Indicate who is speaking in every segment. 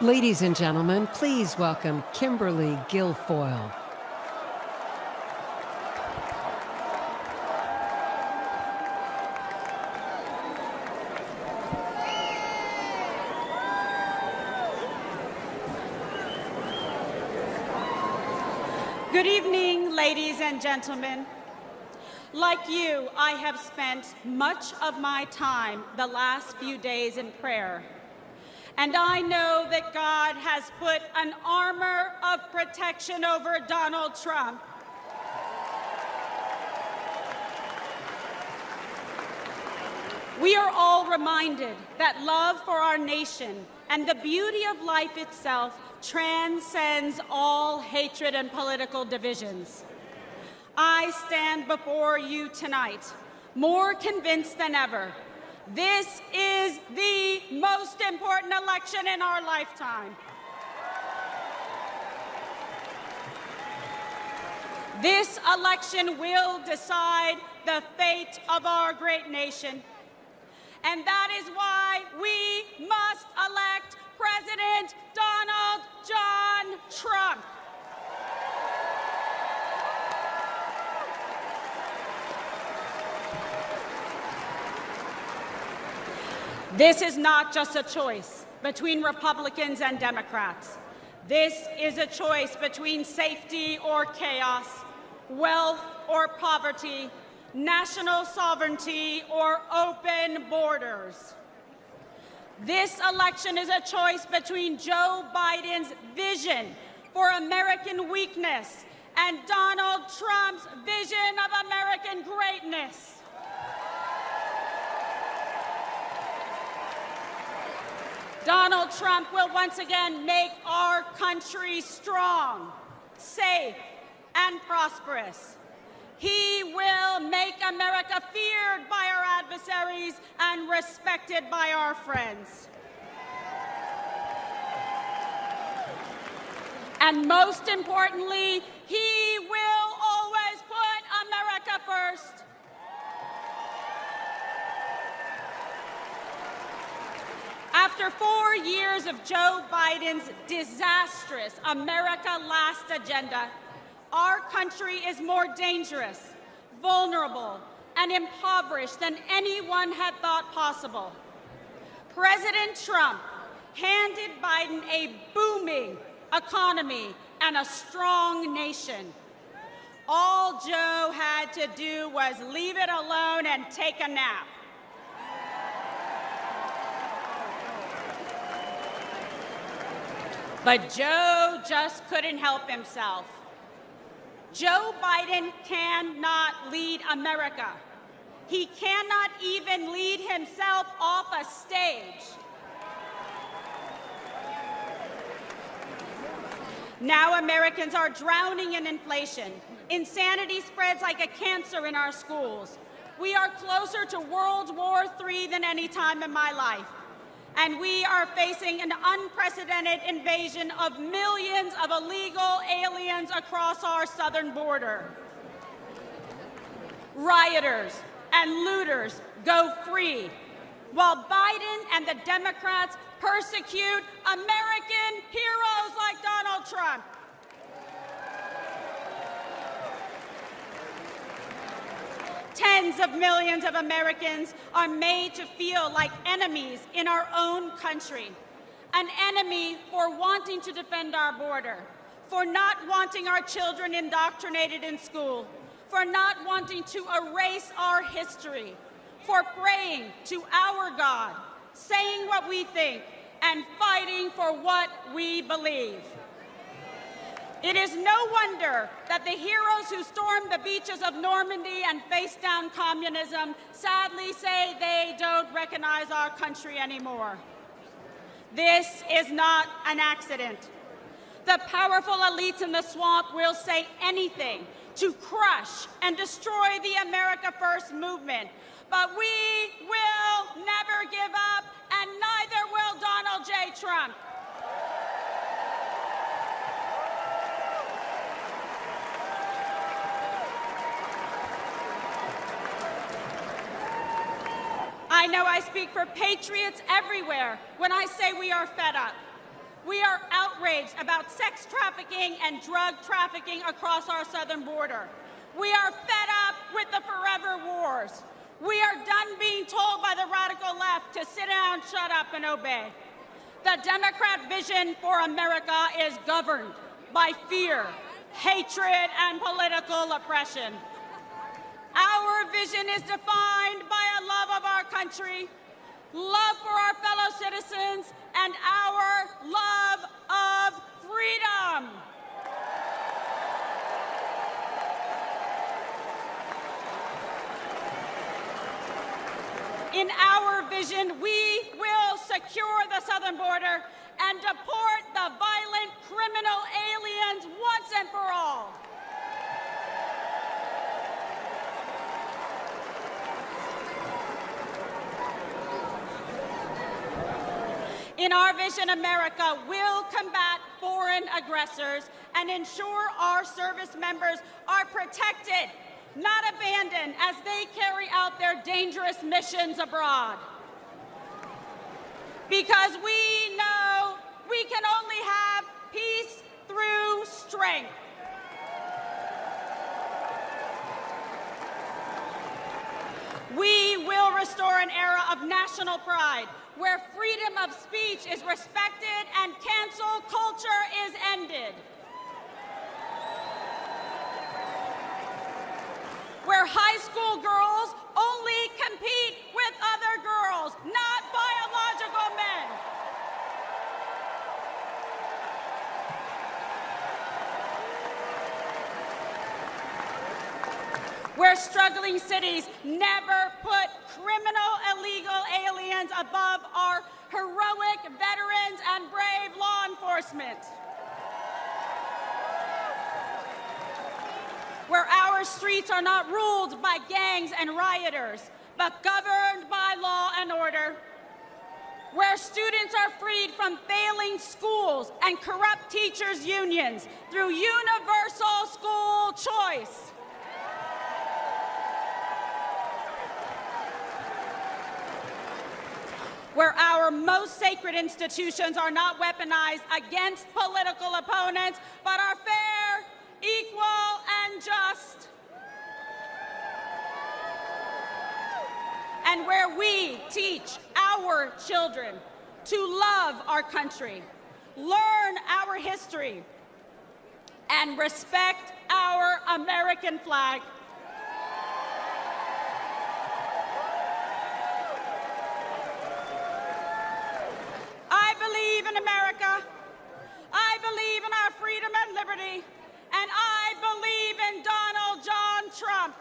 Speaker 1: Ladies and gentlemen, please welcome Kimberly Guilfoyle.
Speaker 2: Good evening, ladies and gentlemen. Like you, I have spent much of my time the last few days in prayer. And I know that God has put an armor of protection over Donald Trump. We are all reminded that love for our nation and the beauty of life itself transcends all hatred and political divisions. I stand before you tonight, more convinced than ever. This is the most important election in our lifetime. This election will decide the fate of our great nation. And that is why we must elect President Donald John Trump. This is not just a choice between Republicans and Democrats. This is a choice between safety or chaos, wealth or poverty, national sovereignty or open borders. This election is a choice between Joe Biden's vision for American weakness and Donald Trump's vision of American greatness. Donald Trump will once again make our country strong, safe, and prosperous. He will make America feared by our adversaries and respected by our friends. And most importantly, he will always put America first. After 4 years of Joe Biden's disastrous America Last agenda, our country is more dangerous, vulnerable, and impoverished than anyone had thought possible. President Trump handed Biden a booming economy and a strong nation. All Joe had to do was leave it alone and take a nap. But Joe just couldn't help himself. Joe Biden cannot lead America. He cannot even lead himself off a stage. Now Americans are drowning in inflation. Insanity spreads like a cancer in our schools. We are closer to World War III than any time in my life. And we are facing an unprecedented invasion of millions of illegal aliens across our southern border. Rioters and looters go free, while Biden and the Democrats persecute American heroes like Donald Trump. Tens of millions of Americans are made to feel like enemies in our own country. An enemy for wanting to defend our border, for not wanting our children indoctrinated in school, for not wanting to erase our history, for praying to our God, saying what we think, and fighting for what we believe. It is no wonder that the heroes who stormed the beaches of Normandy and faced down communism sadly say they don't recognize our country anymore. This is not an accident. The powerful elites in the swamp will say anything to crush and destroy the America First movement. But we will never give up, and neither will Donald J. Trump. I know I speak for patriots everywhere when I say we are fed up. We are outraged about sex trafficking and drug trafficking across our southern border. We are fed up with the forever wars. We are done being told by the radical left to sit down, shut up, and obey. The Democrat vision for America is governed by fear, hatred, and political oppression. Our vision is defined by a love of our country, love for our fellow citizens, and our love of freedom. In our vision, we will secure the southern border and deport the violent criminal aliens once and for all. In our vision, America will combat foreign aggressors and ensure our service members are protected, not abandoned, as they carry out their dangerous missions abroad. Because we know we can only have peace through strength. We will restore an era of national pride, where freedom of speech is respected and cancel culture is ended. Where high school girls only compete with other girls, not biological men. Where struggling cities never put criminal illegal aliens above our heroic veterans and brave law enforcement. Where our streets are not ruled by gangs and rioters, but governed by law and order. Where students are freed from failing schools and corrupt teachers' unions through universal school choice. Where our most sacred institutions are not weaponized against political opponents, but are fair, equal, and just. And where we teach our children to love our country, learn our history, and respect our American flag. I believe in America. I believe in our freedom and liberty. And I believe in Donald John Trump.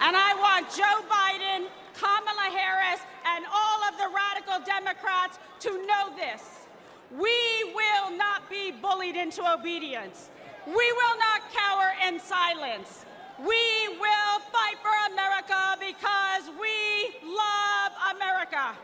Speaker 2: And I want Joe Biden, Kamala Harris, and all of the radical Democrats to know this. We will not be bullied into obedience. We will not cower in silence. We will fight for America because we love America.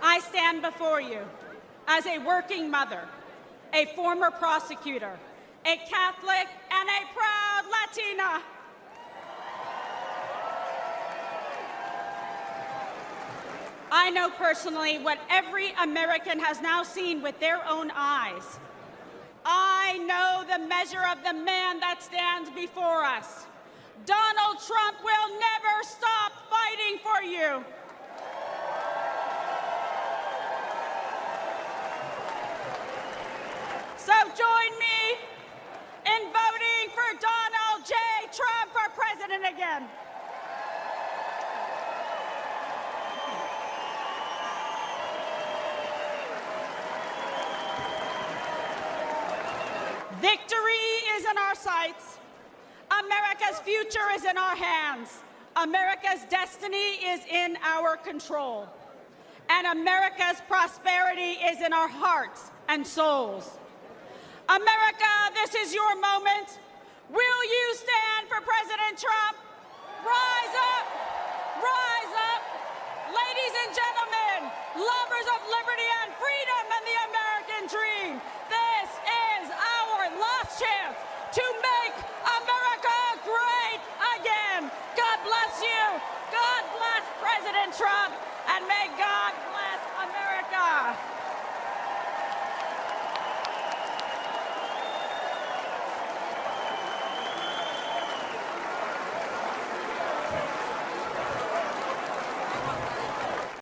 Speaker 2: I stand before you as a working mother, a former prosecutor, a Catholic, and a proud Latina. I know personally what every American has now seen with their own eyes. I know the measure of the man that stands before us. Donald Trump will never stop fighting for you. So join me in voting for Donald J. Trump for president again. Victory is in our sights. America's future is in our hands. America's destiny is in our control. and America's prosperity is in our hearts and souls. America, this is your moment. Will you stand for President Trump?